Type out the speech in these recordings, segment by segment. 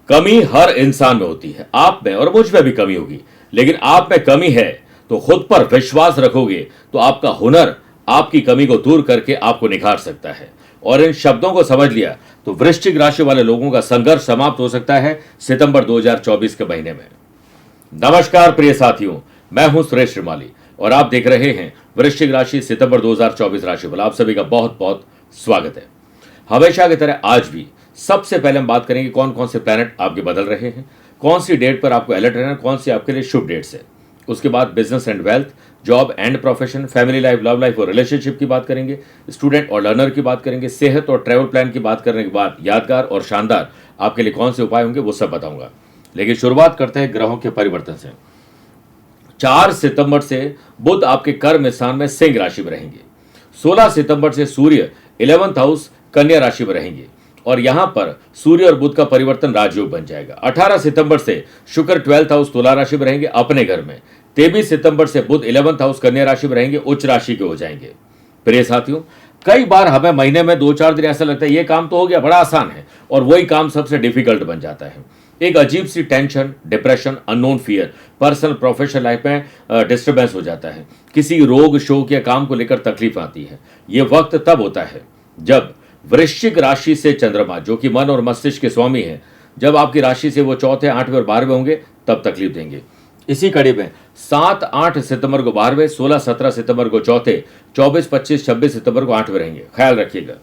कमी हर इंसान में होती है, आप में और मुझ में भी कमी होगी, लेकिन आप में कमी है तो खुद पर विश्वास रखोगे तो आपका हुनर आपकी कमी को दूर करके आपको निखार सकता है। और इन शब्दों को समझ लिया तो वृश्चिक राशि वाले लोगों का संघर्ष समाप्त हो सकता है सितंबर 2024 के महीने में। नमस्कार प्रिय साथियों, मैं हूं सुरेश श्रीमाली और आप देख रहे हैं वृश्चिक राशि सितंबर 2024 राशिफल। आप सभी का बहुत बहुत स्वागत है। हमेशा की तरह आज भी सबसे पहले हम बात करेंगे कौन कौन से प्लैनेट आपके बदल रहे हैं, कौन सी डेट पर आपको अलर्ट रहना, कौन सी आपके लिए शुभ डेट्स है। उसके बाद business and wealth, job and profession, family life, love life और रिलेशनशिप की बात करेंगे, स्टूडेंट और लर्नर की बात करेंगे, सेहत और ट्रैवल प्लान की बात करने के बाद यादगार और शानदार आपके लिए कौन से उपाय होंगे वो सब बताऊंगा। लेकिन शुरुआत करते हैं ग्रहों के परिवर्तन से। 4 सितंबर से बुध आपके कर्म स्थान में सिंह राशि में रहेंगे। 16 सितंबर से सूर्य 11th हाउस कन्या राशि में रहेंगे और यहां पर सूर्य और बुध का परिवर्तन राजयोग बन जाएगा। 18 सितंबर से शुक्र 12th हाउस तुला राशि में रहेंगे अपने घर में। 23 सितंबर से बुध 11th हाउस कन्या राशि में रहेंगे, उच्च राशि के हो जाएंगे। प्रिय साथियों, कई बार हमें महीने में 2-4 दिन ऐसा लगता है ये काम तो हो गया, बड़ा आसान है, और वही काम सबसे डिफिकल्ट बन जाता है। एक अजीब सी tension, depression, unknown fear, personal professional life में डिस्टर्बेंस हो जाता है। किसी रोग शोक या काम को लेकर तकलीफ आती है। यह वक्त तब होता है जब वृश्चिक राशि से चंद्रमा, जो कि मन और मस्तिष्क के स्वामी है, जब आपकी राशि से वो चौथे, 8वें और 12वें होंगे तब तकलीफ देंगे। इसी कड़ी में 7-8 सितंबर को 12वें, 16-17 सितंबर को चौथे, 24-25-26 सितंबर को 8वें रहेंगे। ख्याल रखिएगा।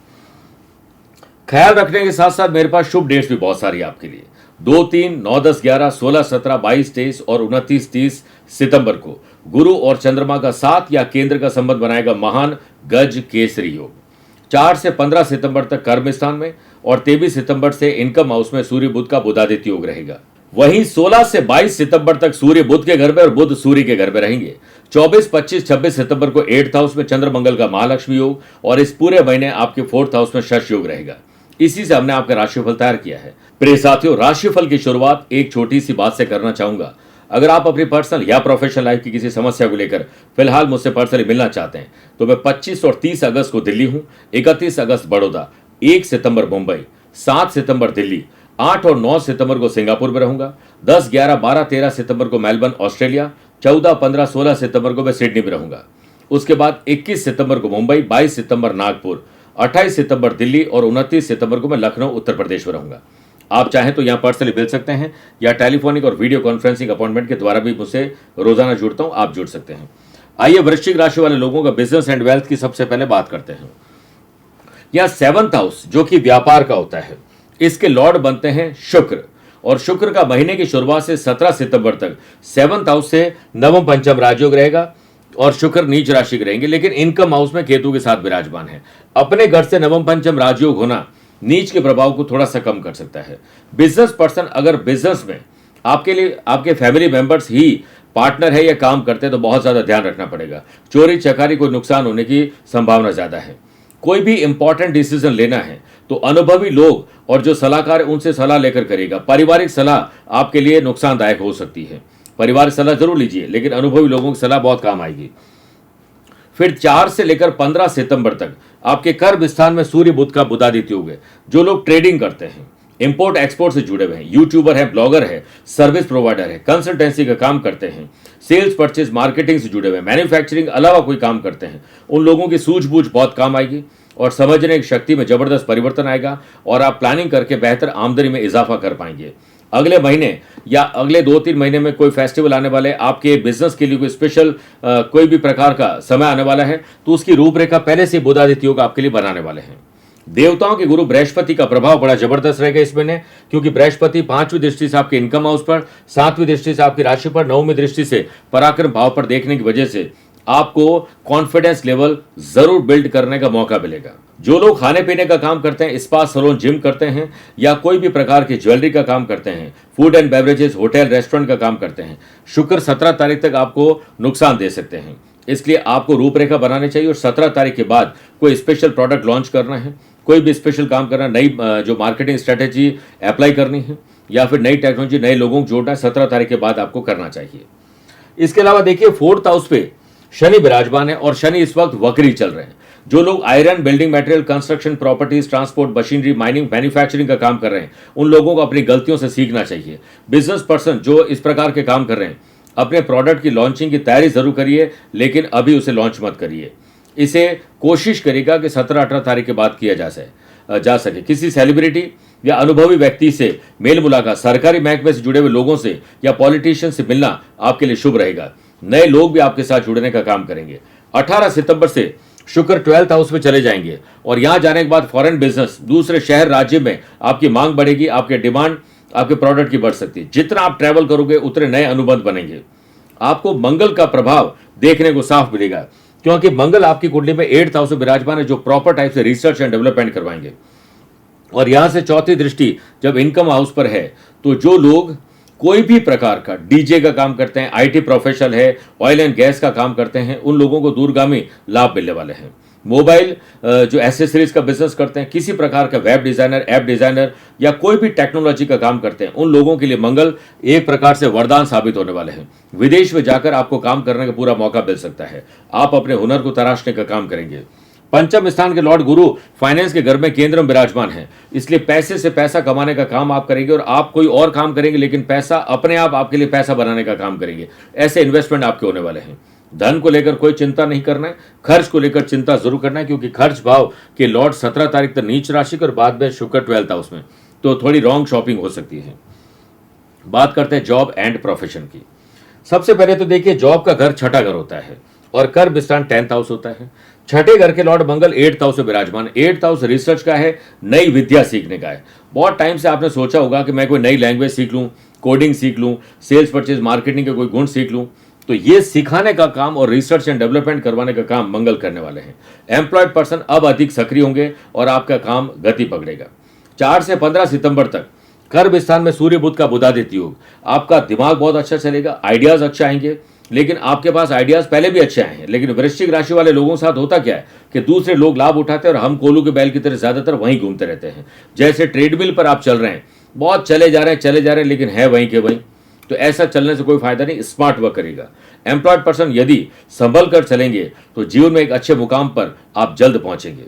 ख्याल रखने के साथ साथ मेरे पास शुभ डेट्स भी बहुत सारी है आपके लिए। 2, 3, 9, 10, 11, 16, 17, 22, 23 और 29, 30 सितंबर को गुरु और चंद्रमा का साथ या केंद्र का संबंध बनाएगा महान गज केसरी योग। 4 से 15 सितंबर तक कर्म स्थान में और 23 सितंबर से इनकम हाउस में सूर्य बुध का बुधादित्य योग रहेगा। वहीं 16 से 22 सितंबर तक सूर्य बुध के घर में और बुध सूर्य के घर में रहेंगे। 24, 25, 26 सितंबर को 8th हाउस में चंद्र मंगल का महालक्ष्मी योग और इस पूरे महीने आपके 4th हाउस में शश योग रहेगा। इसी से हमने आपका राशिफल तैयार किया है। प्रिय साथियों, राशिफल की शुरुआत एक छोटी सी बात से करना चाहूंगा। अगर आप अपनी पर्सनल या प्रोफेशनल लाइफ की किसी समस्या को लेकर फिलहाल मुझसे पर्सनली मिलना चाहते हैं तो मैं 25 और 30 अगस्त को दिल्ली हूं, 31 अगस्त बड़ौदा, 1 सितंबर मुंबई, 7 सितंबर दिल्ली, 8 और 9 सितंबर को सिंगापुर में रहूंगा, 10, 11, 12, 13 सितंबर को मेलबर्न ऑस्ट्रेलिया, 14, 15, 16 सितंबर को मैं सिडनी में रहूंगा। उसके बाद 21 सितंबर को मुंबई, 22 सितंबर नागपुर, 28 सितंबर दिल्ली और 29 सितंबर को मैं लखनऊ उत्तर प्रदेश में रहूंगा। आप चाहें तो यहां पर्सनली मिल सकते हैं या टेलीफोनिक और वीडियो कॉन्फ्रेंसिंग अपॉइंटमेंट के द्वारा भी मुझसे रोजाना जुड़ता हूं, आप जुड़ सकते हैं। आइए वृश्चिक राशि वाले लोगों का बिजनेस एंड वेल्थ की सबसे पहले बात करते हैं। यह 7th हाउस जो कि व्यापार का होता है, इसके लॉर्ड बनते हैं शुक्र, और शुक्र का महीने की शुरुआत से 17 सितंबर तक 7th हाउस से नवम पंचम राजयोग रहेगा और शुक्र नीच राशि के रहेंगे, लेकिन इनकम हाउस में केतु के साथ विराजमान है। अपने घर से नवम पंचम राजयोग होना नीच के प्रभाव को थोड़ा सा कम कर सकता है। बिजनेस पर्सन अगर बिजनेस में आपके लिए आपके फैमिली मेंबर्स ही पार्टनर है या काम करते हैं तो बहुत ज्यादा ध्यान रखना पड़ेगा। चोरी चकारी को नुकसान होने की संभावना ज्यादा है। कोई भी इंपॉर्टेंट डिसीजन लेना है तो अनुभवी लोग और जो सलाहकार है उनसे सलाह लेकर करेगा। पारिवारिक सलाह आपके लिए नुकसानदायक हो सकती है। पारिवारिक सलाह जरूर लीजिए, लेकिन अनुभवी लोगों की सलाह बहुत काम आएगी। फिर 4 से लेकर 15 सितंबर तक आपके कर्म स्थान में सूर्य बुध का बुधादित्य योग है। जो लोग ट्रेडिंग करते हैं, इंपोर्ट एक्सपोर्ट से जुड़े हुए हैं, यूट्यूबर है, ब्लॉगर है, सर्विस प्रोवाइडर है, कंसल्टेंसी का काम करते हैं, सेल्स परचेज मार्केटिंग से जुड़े हुए हैं, मैन्युफैक्चरिंग अलावा कोई काम करते हैं, उन लोगों की सूझबूझ बहुत काम आएगी और समझने की शक्ति में जबरदस्त परिवर्तन आएगा और आप प्लानिंग करके बेहतर आमदनी में इजाफा कर पाएंगे। अगले महीने या अगले 2-3 महीने में कोई फेस्टिवल आने वाले, आपके बिजनेस के लिए कोई स्पेशल कोई भी प्रकार का समय आने वाला है तो उसकी रूपरेखा पहले से बुधादित्य योग आपके लिए बनाने वाले हैं। देवताओं के गुरु बृहस्पति का प्रभाव बड़ा जबरदस्त रहेगा इस महीने, क्योंकि बृहस्पति 5वीं दृष्टि से आपके इनकम हाउस पर, 7वीं दृष्टि से आपकी राशि पर, 9वीं दृष्टि से पराक्रम भाव पर देखने की वजह से आपको कॉन्फिडेंस लेवल जरूर बिल्ड करने का मौका मिलेगा। जो लोग खाने पीने का काम करते हैं, स्पा सैलून जिम करते हैं या कोई भी प्रकार की ज्वेलरी का काम करते हैं, food and beverages hotel restaurant का काम करते हैं, शुक्र 17 तारीख तक आपको नुकसान दे सकते हैं। इसलिए आपको रूपरेखा बनानी चाहिए और 17 तारीख के बाद कोई स्पेशल प्रोडक्ट लॉन्च करना है, कोई भी स्पेशल काम करना, नई जो मार्केटिंग स्ट्रेटेजी अप्लाई करनी है या फिर नई टेक्नोलॉजी, नए लोगों को जोड़ना है, 17 तारीख के बाद आपको करना चाहिए। इसके अलावा देखिए 4th हाउस पे शनि विराजमान है और शनि इस वक्त वक्री चल रहे हैं। जो लोग iron, building material, construction, properties, transport, machinery, mining, manufacturing का काम कर रहे हैं, उन लोगों को अपनी गलतियों से सीखना चाहिए। बिजनेस पर्सन जो इस प्रकार के काम कर रहे हैं, अपने प्रोडक्ट की लॉन्चिंग की तैयारी जरूर करिए, लेकिन अभी उसे लॉन्च मत करिए। इसे कोशिश करेगा कि 17-18 तारीख के बाद किया जा सके। किसी सेलिब्रिटी या अनुभवी व्यक्ति से मेल मुलाकात, सरकारी महकमे से जुड़े हुए लोगों से या पॉलिटिशियन से मिलना आपके लिए शुभ रहेगा। नए लोग भी आपके साथ जुड़ने का काम करेंगे। 18 सितंबर से शुक्र 12th हाउस में चले जाएंगे और यहां जाने के बाद फॉरेन बिजनेस, दूसरे शहर, राज्य में आपकी मांग बढ़ेगी, आपके डिमांड आपके प्रोडक्ट की बढ़ सकती है। जितना आप ट्रैवल करोगे उतने नए अनुबंध बनेंगे। आपको मंगल का प्रभाव देखने को साफ मिलेगा, क्योंकि मंगल आपकी कुंडली में 8th हाउस में विराजमान है, जो प्रॉपर टाइप से रिसर्च एंड डेवलपमेंट करवाएंगे। और यहां से चौथी दृष्टि जब इनकम हाउस पर है, तो जो लोग कोई भी प्रकार का डीजे का काम करते हैं, आईटी प्रोफेशनल है, ऑयल एंड गैस का काम करते हैं, उन लोगों को दूरगामी लाभ मिलने वाले हैं। मोबाइल जो एसेसरीज का बिजनेस करते हैं, किसी प्रकार का वेब डिजाइनर, ऐप डिजाइनर या कोई भी टेक्नोलॉजी का काम करते हैं, उन लोगों के लिए मंगल एक प्रकार से वरदान साबित होने वाले हैं। विदेश में जाकर आपको काम करने का पूरा मौका मिल सकता है। आप अपने हुनर को तराशने का काम करेंगे। पंचम स्थान के लॉर्ड गुरु फाइनेंस के घर में केंद्र में विराजमान है, इसलिए पैसे से पैसा कमाने का काम आप करेंगे और आप कोई और काम करेंगे, लेकिन पैसा अपने आप आपके लिए पैसा बनाने का काम करेंगे। ऐसे इन्वेस्टमेंट आपके होने वाले हैं। धन को लेकर कोई चिंता नहीं करना है, खर्च को लेकर चिंता जरूर करना है, क्योंकि खर्च भाव के लॉर्ड 17 तारीख तक नीच राशि और बाद में शुक्र 12th हाउस में, तो थोड़ी रॉन्ग शॉपिंग हो सकती है। बात करते हैं जॉब एंड प्रोफेशन की। सबसे पहले तो देखिए, जॉब का घर छठा घर होता है और कर्म स्थान 10th हाउस होता है। छठे घर के लॉर्ड मंगल 8th हाउस में विराजमान। 8th हाउस रिसर्च का है, नई विद्या सीखने का है। बहुत टाइम से आपने सोचा होगा कि मैं कोई नई लैंग्वेज सीख लूं, कोडिंग सीख लूं, सेल्स परचेज मार्केटिंग के कोई गुण सीख लूं, तो ये सिखाने का काम और रिसर्च एंड डेवलपमेंट करवाने का काम मंगल करने वाले हैं। एम्प्लॉयड पर्सन अब अधिक सक्रिय होंगे और आपका काम गति पकड़ेगा। 4 से 15 सितंबर तक कर्म स्थान में सूर्य बुध का बुधादित्य योग। आपका दिमाग बहुत अच्छा चलेगा, आइडियाज अच्छे आएंगे, लेकिन आपके पास आइडियाज पहले भी अच्छे आए हैं। लेकिन वृश्चिक राशि वाले लोगों के साथ होता क्या है कि दूसरे लोग लाभ उठाते हैं और हम कोलू के बैल की तरह ज्यादातर वहीं घूमते रहते हैं। जैसे ट्रेडमिल पर आप चल रहे हैं, बहुत चले जा रहे हैं, लेकिन है वहीं के वहीं। तो ऐसा चलने से कोई फायदा नहीं, स्मार्ट वर्क करेगा। एम्प्लॉयड पर्सन यदि संभल कर चलेंगे तो जीवन में एक अच्छे मुकाम पर आप जल्द पहुंचेंगे।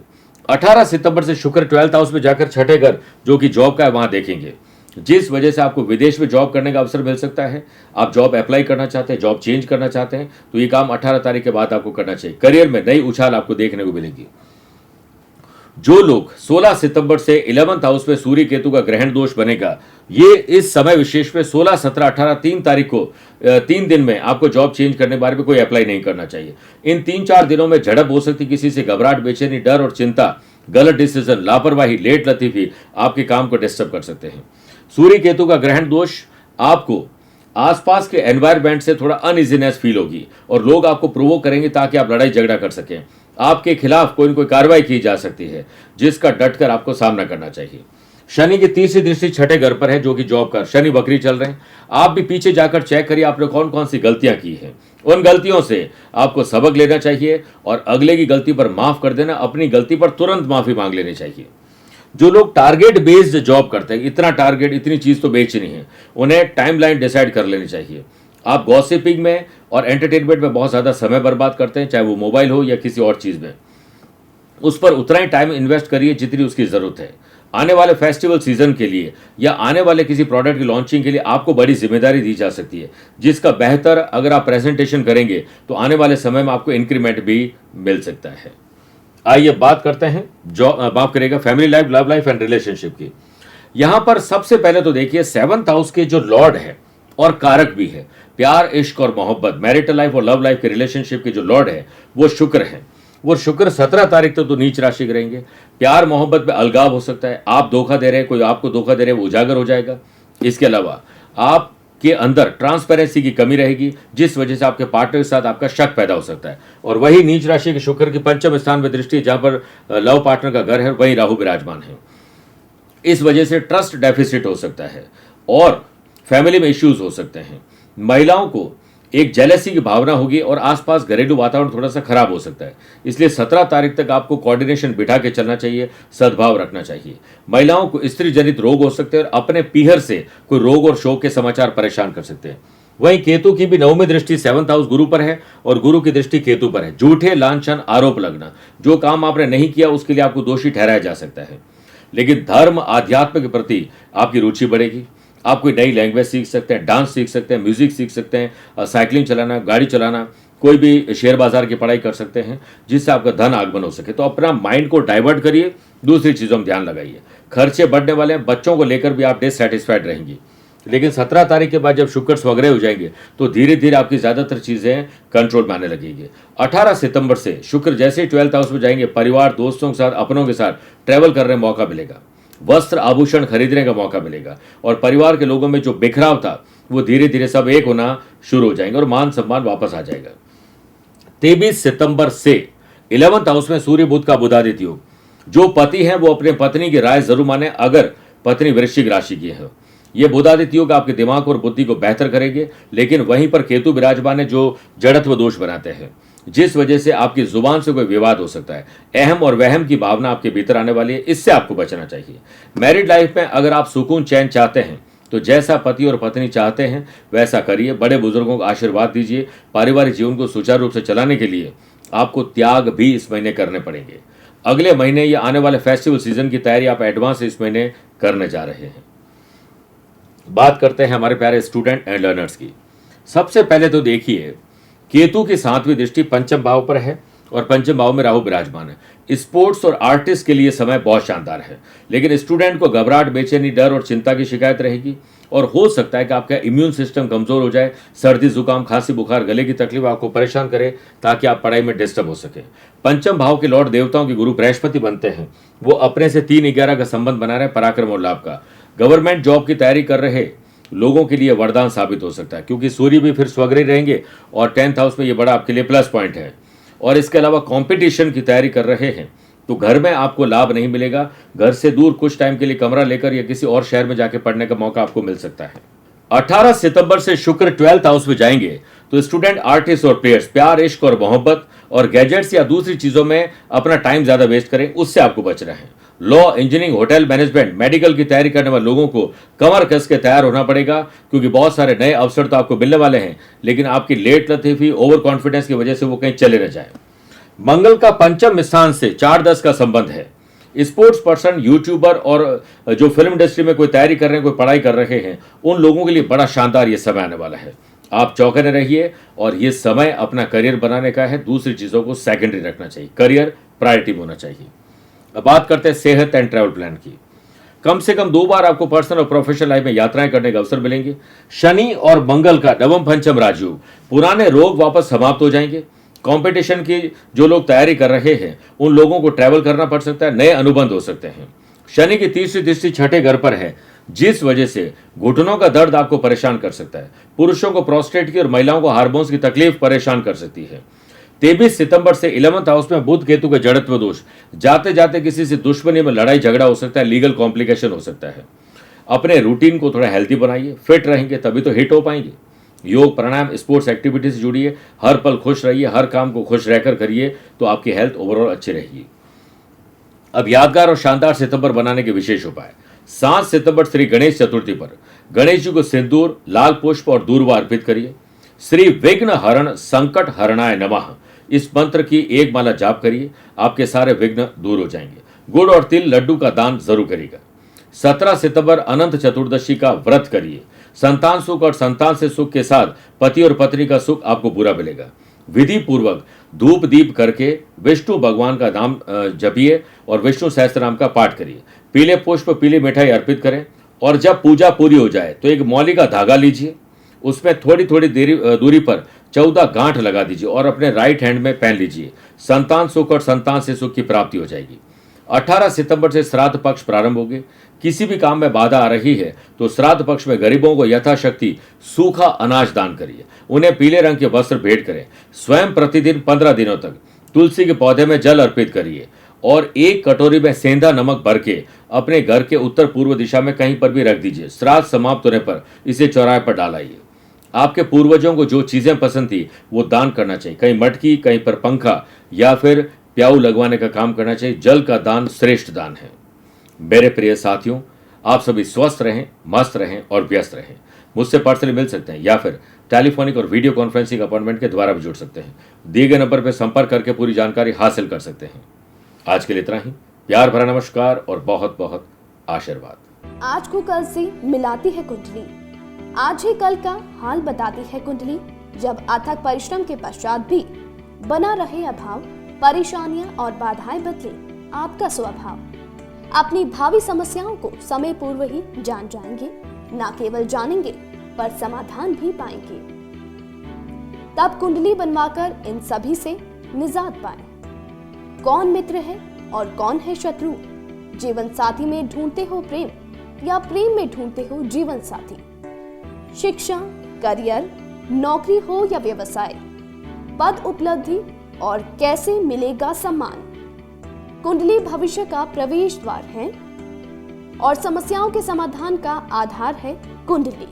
18 सितंबर से शुक्र 12th हाउस में जाकर छठे घर जो कि जॉब का है वहां देखेंगे, जिस वजह से आपको विदेश में जॉब करने का अवसर मिल सकता है। आप जॉब अप्लाई करना चाहते हैं, जॉब चेंज करना चाहते हैं, तो ये काम 18 तारीख के बाद आपको करना चाहिए। करियर में नई उछाल आपको देखने को मिलेगी। जो लोग 16 सितंबर से 11th हाउस में सूर्य केतु का ग्रहण दोष बनेगा, ये इस समय विशेष में 16, 17, 18, 3 तारीख को 3 दिन में आपको जॉब चेंज करने के बारे में कोई अप्लाई नहीं करना चाहिए। इन 3-4 दिनों में झड़प हो सकती, किसी से घबराहट, बेचैनी, डर और चिंता, गलत डिसीजन, लापरवाही, लेट लतीफी आपके काम को डिस्टर्ब कर सकते हैं। सूर्य केतु का ग्रहण दोष आपको आसपास के एनवायरमेंट से थोड़ा अनइजीनेस फील होगी और लोग आपको प्रोवोक करेंगे ताकि आप लड़ाई झगड़ा कर सकें। आपके खिलाफ कोई न कोई कार्रवाई की जा सकती है, जिसका डटकर आपको सामना करना चाहिए। शनि की तीसरी दृष्टि छठे घर पर है, जो कि जॉब का। शनि वक्री चल रहे हैं। आप भी पीछे जाकर चेक करिए आपने कौन कौन सी गलतियां की हैं। उन गलतियों से आपको सबक लेना चाहिए और अगले की गलती पर माफ कर देना, अपनी गलती पर तुरंत माफी मांग लेनी चाहिए। जो लोग टारगेट बेस्ड जॉब करते हैं, इतना टारगेट, इतनी चीज तो बेचनी है, उन्हें टाइमलाइन डिसाइड कर लेनी चाहिए। आप गॉसिपिंग में और एंटरटेनमेंट में बहुत ज्यादा समय बर्बाद करते हैं, चाहे वो मोबाइल हो या किसी और चीज में, उस पर उतना ही टाइम इन्वेस्ट करिए जितनी उसकी जरूरत है। आने वाले फेस्टिवल सीजन के लिए या आने वाले किसी प्रोडक्ट की लॉन्चिंग के लिए आपको बड़ी जिम्मेदारी दी जा सकती है, जिसका बेहतर अगर आप प्रेजेंटेशन करेंगे तो आने वाले समय में आपको इंक्रीमेंट भी मिल सकता है। आइए बात करते हैं बात करेगा family life, love life and relationship की। यहां पर सबसे पहले तो देखिए 7th हाउस के जो लॉर्ड है और कारक भी है प्यार, इश्क और मोहब्बत, मैरिटल लाइफ और लव लाइफ के रिलेशनशिप के जो लॉर्ड है वो शुक्र है। वो शुक्र 17 तारीख तक तो नीच राशि के रहेंगे। प्यार मोहब्बत में अलगाव हो सकता है, आप धोखा दे रहे हैं, कोई आपको धोखा दे रहे हैं, वो उजागर हो जाएगा। इसके अलावा आप के अंदर ट्रांसपेरेंसी की कमी रहेगी, जिस वजह से आपके पार्टनर के साथ आपका शक पैदा हो सकता है। और वही नीच राशि के शुक्र की पंचम स्थान में दृष्टि, जहां पर लव पार्टनर का घर है, वही राहु विराजमान है। इस वजह से ट्रस्ट डेफिसिट हो सकता है और फैमिली में इश्यूज हो सकते हैं। महिलाओं को एक जेलसी की भावना होगी और आसपास घरेलू वातावरण थोड़ा सा खराब हो सकता है। इसलिए 17 तारीख तक आपको कोऑर्डिनेशन बिठा के चलना चाहिए, सद्भाव रखना चाहिए। महिलाओं को स्त्री जनित रोग हो सकते हैं और अपने पीहर से कोई रोग और शोक के समाचार परेशान कर सकते हैं। वहीं केतु की भी नवमी दृष्टि 7th हाउस गुरु पर है और गुरु की दृष्टि केतु पर है। झूठे लांछन आरोप लगना, जो काम आपने नहीं किया उसके लिए आपको दोषी ठहराया जा सकता है। लेकिन धर्म आध्यात्म के प्रति आपकी रुचि बढ़ेगी। आप कोई नई लैंग्वेज सीख सकते हैं, डांस सीख सकते हैं, म्यूजिक सीख सकते हैं, साइकिलिंग चलाना, गाड़ी चलाना, कोई भी शेयर बाजार की पढ़ाई कर सकते हैं जिससे आपका धन आगमन हो सके। तो अपना माइंड को डाइवर्ट करिए, दूसरी चीज़ों में ध्यान लगाइए। खर्चे बढ़ने वाले हैं, बच्चों को लेकर भी आप डिससेटिस्फाइड रहेंगी। लेकिन 17 तारीख के बाद जब शुक्र स्वग्रह हो जाएंगे तो धीरे धीरे आपकी ज़्यादातर चीज़ें कंट्रोल में आने लगेंगी। 18 सितंबर से शुक्र जैसे ही 12th हाउस में जाएंगे, परिवार, दोस्तों के साथ, अपनों के साथ ट्रैवल करने का मौका मिलेगा, वस्त्र आभूषण खरीदने का मौका मिलेगा और परिवार के लोगों में जो बिखराव था वो धीरे धीरे सब एक होना शुरू हो जाएंगे और मान सम्मान वापस आ जाएगा। 23 सितंबर से 11th हाउस में सूर्य बुध का बुधादित्य योग। जो पति हैं वो अपने पत्नी की राय जरूर माने अगर पत्नी वृश्चिक राशि की है। ये बुधादित्य योग आपके दिमाग और बुद्धि को बेहतर करेंगे। लेकिन वहीं पर केतु विराजमान है जो जड़त्व दोष बनाते हैं, जिस वजह से आपकी जुबान से कोई विवाद हो सकता है। अहम और वहम की भावना आपके भीतर आने वाली है, इससे आपको बचना चाहिए। मैरिड लाइफ में अगर आप सुकून चैन चाहते हैं तो जैसा पति और पत्नी चाहते हैं वैसा करिए। बड़े बुजुर्गों को आशीर्वाद दीजिए। पारिवारिक जीवन को सुचारू रूप से चलाने के लिए आपको त्याग भी इस महीने करने पड़ेंगे। अगले महीने या आने वाले फेस्टिवल सीजन की तैयारी आप एडवांस इस महीने करने जा रहे हैं। बात करते हैं हमारे प्यारे स्टूडेंट एंड लर्नर्स की। सबसे पहले तो देखिए, केतु की 7वीं दृष्टि पंचम भाव पर है और पंचम भाव में राहु विराजमान है। स्पोर्ट्स और आर्टिस्ट के लिए समय बहुत शानदार है, लेकिन स्टूडेंट को घबराहट, बेचैनी, डर और चिंता की शिकायत रहेगी और हो सकता है कि आपका इम्यून सिस्टम कमजोर हो जाए। सर्दी, जुकाम, खांसी, बुखार, गले की तकलीफ आपको परेशान करे ताकि आप पढ़ाई में डिस्टर्ब हो सके। पंचम भाव के लॉर्ड देवताओं के गुरु बृहस्पति बनते हैं, वो अपने से 3-11 का संबंध बना रहे, पराक्रम और लाभ का। गवर्नमेंट जॉब की तैयारी कर रहे लोगों के लिए वरदान साबित हो सकता है, क्योंकि सूर्य भी फिर स्वग्रही रहेंगे और 10th हाउस में ये बड़ा आपके लिए प्लस पॉइंट है। और इसके अलावा कंपटीशन की तैयारी कर रहे हैं तो घर में आपको लाभ नहीं मिलेगा। घर से दूर कुछ टाइम के लिए कमरा लेकर या किसी और शहर में जाके पढ़ने का मौका आपको मिल सकता है। 18 सितंबर से शुक्र 12th हाउस में जाएंगे तो स्टूडेंट, आर्टिस्ट और प्लेयर्स प्यार, इश्क और मोहब्बत और गैजेट्स या दूसरी चीजों में अपना टाइम ज्यादा वेस्ट करें, उससे आपको बचना है। Law, engineering, hotel management, medical की तैयारी करने वाले लोगों को कमर कस के तैयार होना पड़ेगा, क्योंकि बहुत सारे नए अवसर तो आपको मिलने वाले हैं, लेकिन आपकी लेट लतीफी, ओवर कॉन्फिडेंस की वजह से वो कहीं चले न जाए। मंगल का पंचम स्थान से 4-10 का संबंध है। स्पोर्ट्स पर्सन, यूट्यूबर और जो फिल्म इंडस्ट्री में कोई तैयारी कर रहे हैं, कोई पढ़ाई कर रहे हैं, उन लोगों के लिए बड़ा शानदार ये समय आने वाला है। आप चौकन्ने रहिए और ये समय अपना करियर बनाने का है, दूसरी चीजों को सेकेंडरी रखना चाहिए, करियर प्रायोरिटी होना चाहिए। अब बात करते हैं सेहत एंड ट्रैवल प्लान की। कम से कम 2 बार आपको पर्सनल और प्रोफेशनल लाइफ में यात्राएं करने का अवसर मिलेंगे। शनि और मंगल का नवम पंचम राजयोग, पुराने रोग वापस समाप्त हो जाएंगे। कंपटीशन की जो लोग तैयारी कर रहे हैं उन लोगों को ट्रैवल करना पड़ सकता है, नए अनुबंध हो सकते हैं। शनि की 3री दृष्टि 6ठे घर पर है, जिस वजह से घुटनों का दर्द आपको परेशान कर सकता है। पुरुषों को प्रोस्टेट की और महिलाओं को हार्मोन्स की तकलीफ परेशान कर सकती है। 23 सितंबर से 11th हाउस में बुध केतु के जड़त्व दोष, जाते जाते किसी से दुश्मनी में लड़ाई झगड़ा हो सकता है, लीगल कॉम्प्लिकेशन हो सकता है। अपने रूटीन को थोड़ा हेल्थी बनाइए, फिट रहेंगे तभी तो हिट हो पाएंगे। योग, प्राणायाम, स्पोर्ट्स एक्टिविटी से जुड़िए, हर पल खुश रहिए, हर काम को खुश रहकर करिए तो आपकी हेल्थ ओवरऑल अच्छी रहेगी। अब यादगार और शानदार सितंबर बनाने के विशेष उपाय। 7 सितंबर श्री गणेश चतुर्थी पर गणेश जी को सिंदूर, लाल पुष्प और दूर्वा अर्पित करिए। श्री विघ्न हरण संकट हरणाय नमः इस मंत्र की 1 माला जाप करिए, आपके सारे विघ्न दूर हो जाएंगे। गुड़ और तिल, लड्डू का दान जरूर करिएगा। 17 सितंबर अनंत चतुर्दशी का व्रत करिए। संतान सुख और संतान से सुख के साथ पति और पत्नी का सुख आपको पूरा मिलेगा। विधि पूर्वक धूप दीप करके विष्णु भगवान का नाम जपिए और विष्णु सहस्त्र नाम का पाठ करिए। पीले पुष्प, पीली मिठाई अर्पित करें और जब पूजा पूरी हो जाए तो एक मौली का धागा लीजिए, उसमें थोड़ी थोड़ी दूरी पर 14 गांठ लगा दीजिए और अपने राइट हैंड में पहन लीजिए। संतान सुख और संतान से सुख की प्राप्ति हो जाएगी। 18 सितंबर से श्राद्ध पक्ष प्रारंभ होंगे। किसी भी काम में बाधा आ रही है तो श्राद्ध पक्ष में गरीबों को यथाशक्ति सूखा अनाज दान करिए, उन्हें पीले रंग के वस्त्र भेंट करें। स्वयं प्रतिदिन 15 दिनों तक तुलसी के पौधे में जल अर्पित करिए और 1 कटोरी में सेंधा नमक भर के अपने घर के उत्तर पूर्व दिशा में कहीं पर भी रख दीजिए। श्राद्ध समाप्त होने पर इसे चौराहे पर डालाइए। आपके पूर्वजों को जो चीजें पसंद थी वो दान करना चाहिए, कहीं मटकी, कहीं पर पंखा या फिर प्याऊ लगवाने का काम करना चाहिए। जल का दान श्रेष्ठ दान है। मेरे प्रिय साथियों, आप सभी स्वस्थ रहें, मस्त रहें और व्यस्त रहें। मुझसे पर्सनली मिल सकते हैं या फिर टेलीफोनिक और वीडियो कॉन्फ्रेंसिंग अपॉइंटमेंट के द्वारा भी जुड़ सकते हैं। दिए गए नंबर पर संपर्क करके पूरी जानकारी हासिल कर सकते हैं। आज के लिए इतना ही। प्यार भरा नमस्कार और बहुत बहुत आशीर्वाद। आज को कल से मिलाती है कुंडली, आज ही कल का हाल बताती है कुंडली। जब अथक परिश्रम के पश्चात भी बना रहे अभाव, परेशानियां और बाधाएं बदले आपका स्वभाव, अपनी भावी समस्याओं को समय पूर्व ही जान जाएंगे। न केवल जानेंगे पर समाधान भी पाएंगे। तब कुंडली बनवाकर इन सभी से निजात पाए। कौन मित्र है और कौन है शत्रु? जीवन साथी में ढूंढते हो प्रेम या प्रेम में ढूंढते हो जीवन साथी? शिक्षा, करियर, नौकरी हो या व्यवसाय, पद उपलब्धि और कैसे मिलेगा सम्मान? कुंडली भविष्य का प्रवेश द्वार है और समस्याओं के समाधान का आधार है कुंडली।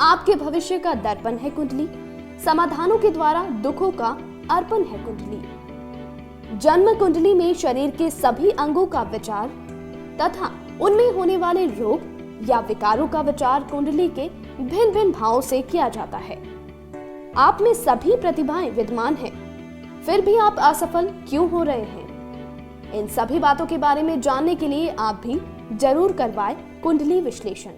आपके भविष्य का दर्पण है कुंडली, समाधानों के द्वारा दुखों का अर्पण है कुंडली। जन्म कुंडली में शरीर के सभी अंगों का विचार तथा उनमें होने वाले रोग या विकारों का विचार कुंडली के भिन्न भिन्न भावों से किया जाता है। आप में सभी प्रतिभाएं विद्यमान हैं, फिर भी आप असफल क्यों हो रहे हैं? इन सभी बातों के बारे में जानने के लिए आप भी जरूर करवाएं कुंडली विश्लेषण।